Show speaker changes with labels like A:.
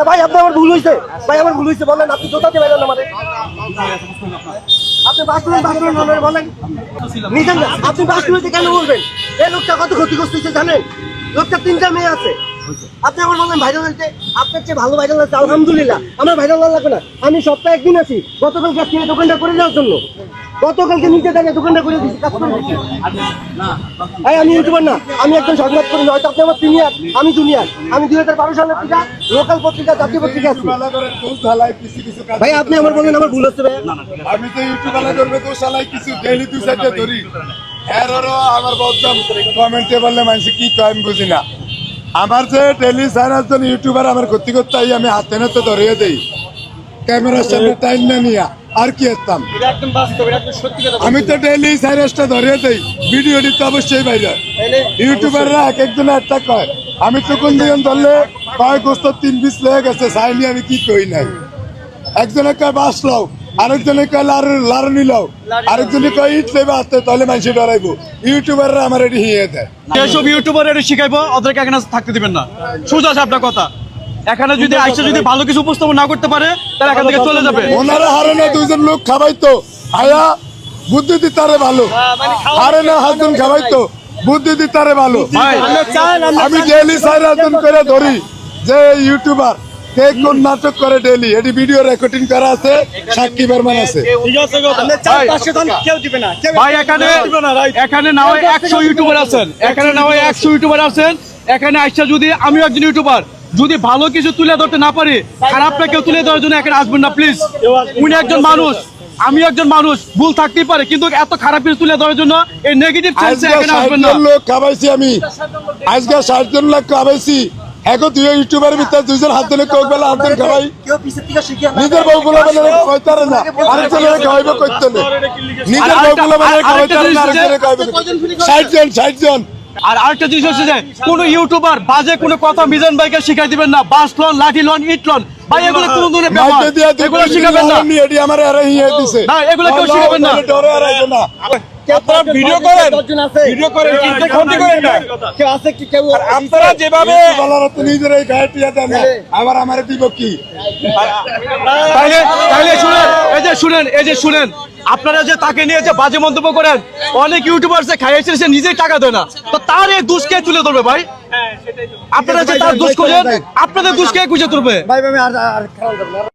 A: ভাই আপনি আমার ভুল হয়েছে, ভাই আমার ভুল হয়েছে, বলেন আপনি জোতা দিয়ে বেরোন আমাদের, আপনি বাথরুম বলেন নিজেন না, আপনি বাথরুমে কেন বলবেন? এই লোকটা কত ক্ষতিগ্রস্ত হচ্ছে জানেন? লোকটা 3টা মেয়ে আছে, আপনি আমার বললেন ভাইরাল হয়েছে, আপনার চেয়ে ভালো ভাইরাল আছে আলহামদুলিল্লাহ, আমার ভাইরাল লাগবে না। আমি সপ্তাহে একদিন আছি, গতকাল গেছি দোকানটা করে যাওয়ার জন্য, গতকালকে নিচে দাঁড়িয়ে দোকানটা করে দিচ্ছি, কাজ করে দিচ্ছি। আমি ইউটিউবার না, আমি একজন সংবাদ কর্মী, হয়তো আপনি আমার সিনিয়র, আমি জুনিয়র। আমি 2012 সালের থেকে লোকাল পত্রিকা, জাতীয় পত্রিকা আছি। ভাই আপনি আমার বললেন আমার ভুল হচ্ছে ভাই।
B: আমি তো ইউটিউব আলা করবে তো শালাই কিছু ডেইলি 2-4টা ধরি এরও আমার বদনাম কমেন্টে বললে মানুষ কি কয় আমি বুঝি না। আমার যে ডেইলি 4জন ইউটিউবার আমার ক্ষতি করতে আমি হাতে নাতে ধরিয়ে দেই ক্যামেরার সামনে টাইম না নিয়া আর কি করতাম। আমি তো ডেইলি 4টা ধরিয়ে দেই, ভিডিও দিতে অবশ্যই বাইরে। ইউটিউবাররা এক একজন একটা কয়, আমি তো কোন দিন ধরলে কয় গোস্ত 3 পিস লেগে গেছে চাইনি আমি কি কই নাই। একজনে কয় বাস লাও, আরেকজনে কয় লারনি লাও, আরেকজনে কয় ইট লেবে আসতে, তাহলে মানুষ ডরাইবো। ইউটিউবাররা আমার এটি হিয়ে দেয়।
C: যেসব ইউটিউবার এটা শিখাইবো ওদেরকে এখানে থাকতে দিবেন না, সোজা আপনার কথা। এখানে যদি আইসা যদি ভালো কিছু উপস্থাপন না করতে পারে তাহলে এখান থেকে চলে যাবে।
B: ওনারা হারে না 2জন লোক খাবাইতো আয়া বুদ্ধি দিতারে ভালো, হারে না 7জন খাবাইতো বুদ্ধি দিতারে ভালো। আমি ডেইলি 4জন করে ধরি যে ইউটিউবার কে কোন নাটক করে ডেইলি, এটি ভিডিও রেকর্ডিং করা আছে, সাক্ষী বর্মান আছে।
C: ভাই এখানে না হয় 100 ইউটিউবার আছেন, এখানে না হয় 100 ইউটিউবার আছেন, এখানে আইসা যদি আমিও একজন ইউটিউবার যদি ভালো কিছু তুলে ধরতে না পারি, খারাপটা কেউ তুলে ধরার জন্য এখানে আসবেন না প্লিজ। উনি একজন মানুষ, আমি একজন মানুষ, ভুল থাকতেই পারে, কিন্তু এত খারাপ কিছু তুলে ধরার জন্য এই নেগেটিভ সেন্সে এখানে আসবেন না।
B: 60জন লোক খাবাইছি আমি, আজকে 60জন লোক খাবাইছি। এখন তুই ইউটিউবের ভিতরে 2জন হাত ধরে কোক বেলা 8জন খাবাই, নিজের বউ গুলো বেলা খাওয়াইতে না, আরেকজনের খাওয়াইব করতে না, নিজের বউ গুলো বেলা খাওয়াইতে না, আরেকজনের খাওয়াইব। 60জন।
C: আর আরেকটা জিনিস হচ্ছে যে কোন ইউটিউবার বাজে কোনো কথা মিজান ভাইকে শিখাই দিবেন না, বাস লন, লাঠি লন, ইট লন, ভাই এগুলো কোন ধরনের ব্যবহার, এগুলো শিখাবেন না।
B: এটি আমার আরে হিয়ে দিছে
C: না, এগুলো কেউ শিখাবেন না।
B: ডরে আরাইবো না।
A: আপনারা ভিডিও করেন, ভিডিও করেন, কিন্তু ক্ষতি করেন না। কেউ আছে কি কেউ আপনারা যেভাবে
B: বলার তো নিজের এই গায়ে টিয়া দেন না, আবার আমারে দিব কি?
C: তাইলে শুনেন, এই যে শুনেন, আপনারা যে তাকে নিয়ে যে বাজে মন্তব্য করেন, অনেক ইউটিউবার যে খাইয়েছে সে নিজেই টাকা দেয় না, তো তার এই দোষ কে তুলে ধরবে ভাই? আপনারা যে তার দোষ করেন, আপনাদের দোষ কে খুঁজে তুলবে?
A: ভাই আর